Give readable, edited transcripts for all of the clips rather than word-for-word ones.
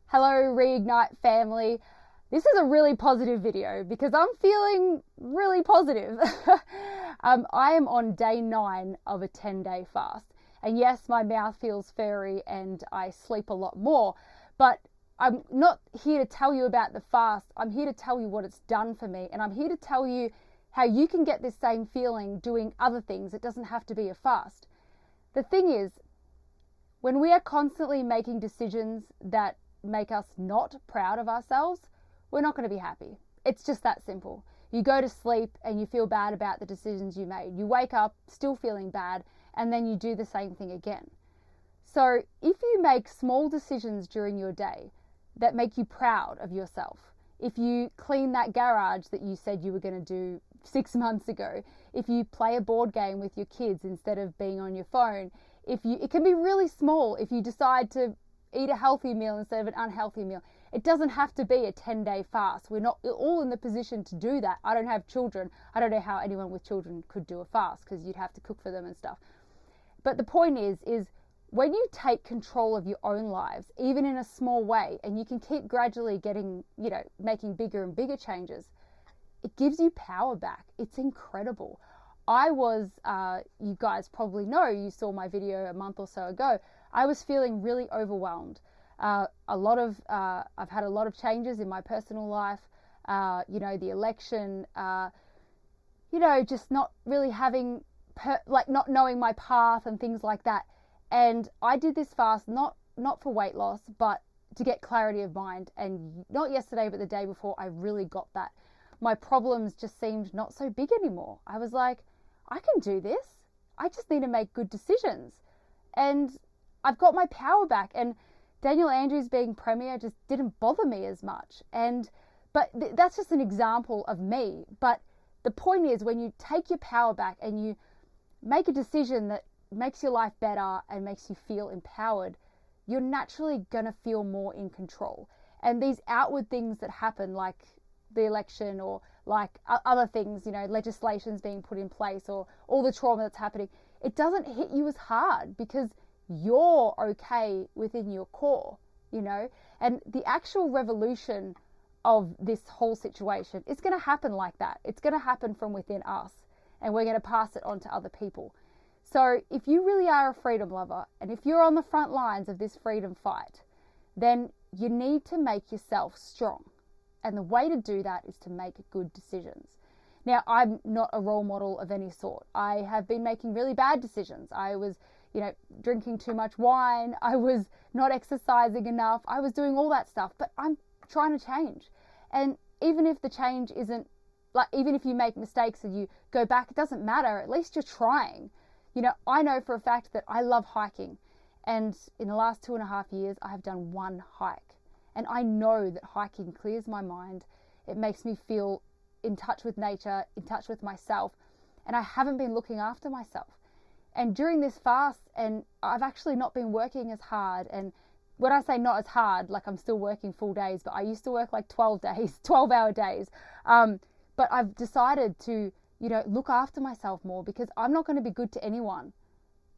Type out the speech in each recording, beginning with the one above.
Hello, Reignite family. This is a really positive video because I'm feeling really positive. I am on day 9 of a 10-day fast. And yes, my mouth feels furry and I sleep a lot more. But I'm not here to tell you about the fast. I'm here to tell you what it's done for me. And I'm here to tell you how you can get this same feeling doing other things. It doesn't have to be a fast. The thing is, when we are constantly making decisions that make us not proud of ourselves, we're not going to be happy. It's just that simple. You go to sleep and you feel bad about the decisions you made. You wake up still feeling bad, and then you do the same thing again. So if you make small decisions during your day that make you proud of yourself, if you clean that garage that you said you were going to do 6 months ago, if you play a board game with your kids instead of being on your phone, it can be really small. If you decide to eat a healthy meal instead of an unhealthy meal. It doesn't have to be a 10-day fast. We're not all in the position to do that. I don't have children. I don't know how anyone with children could do a fast because you'd have to cook for them and stuff. But the point is when you take control of your own lives, even in a small way, and you can keep gradually getting, making bigger and bigger changes, it gives you power back. It's incredible. I was, you guys probably know, you saw my video a month or so ago, I was feeling really overwhelmed. I've had a lot of changes in my personal life, the election, just not really having, not knowing my path and things like that. And I did this fast, not for weight loss, but to get clarity of mind. And not yesterday, but the day before, I really got that. My problems just seemed not so big anymore. I was like, I can do this. I just need to make good decisions. And I've got my power back, and Daniel Andrews being premier just didn't bother me as much. But that's just an example of me. But the point is, when you take your power back and you make a decision that makes your life better and makes you feel empowered, you're naturally going to feel more in control. And these outward things that happen, like the election or like other things, legislations being put in place or all the trauma that's happening, it doesn't hit you as hard because you're okay within your core, and the actual revolution of this whole situation is going to happen like that. It's going to happen from within us, and we're going to pass it on to other people. So if you really are a freedom lover, and if you're on the front lines of this freedom fight, then you need to make yourself strong. And the way to do that is to make good decisions. Now, I'm not a role model of any sort. I have been making really bad decisions. I was drinking too much wine. I was not exercising enough. I was doing all that stuff, but I'm trying to change. And even if the change isn't, even if you make mistakes and you go back, it doesn't matter. At least you're trying. I know for a fact that I love hiking. And in the last 2.5 years, I have done 1 hike. And I know that hiking clears my mind. It makes me feel in touch with nature, in touch with myself. And I haven't been looking after myself. And during this fast, and I've actually not been working as hard. And when I say not as hard, I'm still working full days, but I used to work 12-hour days. But I've decided to, look after myself more because I'm not going to be good to anyone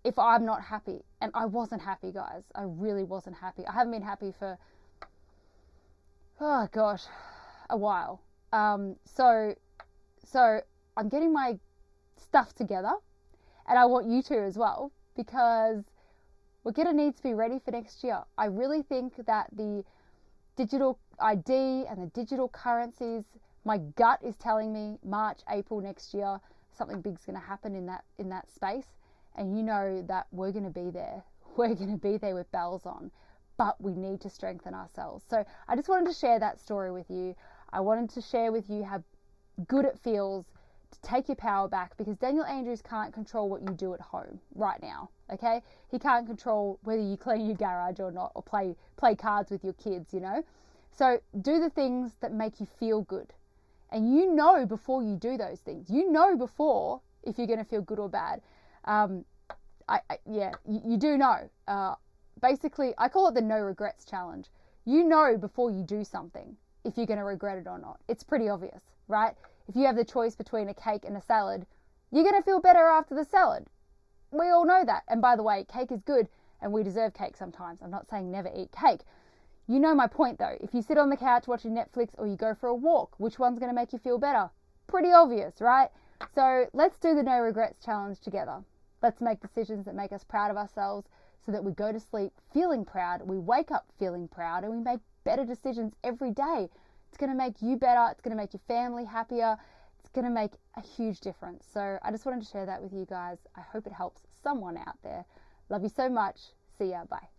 if I'm not happy. And I wasn't happy, guys. I really wasn't happy. I haven't been happy for, a while. So I'm getting my stuff together. And I want you to as well, because we're going to need to be ready for next year. I really think that the digital ID and the digital currencies, my gut is telling me March, April next year, something big's going to happen in that space. And you know that we're going to be there. We're going to be there with bells on, but we need to strengthen ourselves. So I just wanted to share that story with you. I wanted to share with you how good it feels to take your power back, because Daniel Andrews can't control what you do at home right now, okay? He can't control whether you clean your garage or not, or play cards with your kids, So do the things that make you feel good. And before you do those things. Before if you're going to feel good or bad. You do know. Basically, I call it the no regrets challenge. Before you do something if you're going to regret it or not. It's pretty obvious, right? If you have the choice between a cake and a salad, you're going to feel better after the salad. We all know that. And by the way, cake is good and we deserve cake sometimes. I'm not saying never eat cake. You know my point though. If you sit on the couch watching Netflix or you go for a walk, which one's going to make you feel better? Pretty obvious, right? So let's do the no regrets challenge together. Let's make decisions that make us proud of ourselves so that we go to sleep feeling proud, we wake up feeling proud, and we make better decisions every day. It's going to make you better. It's going to make your family happier. It's going to make a huge difference. So I just wanted to share that with you guys. I hope it helps someone out there. Love you so much. See ya. Bye.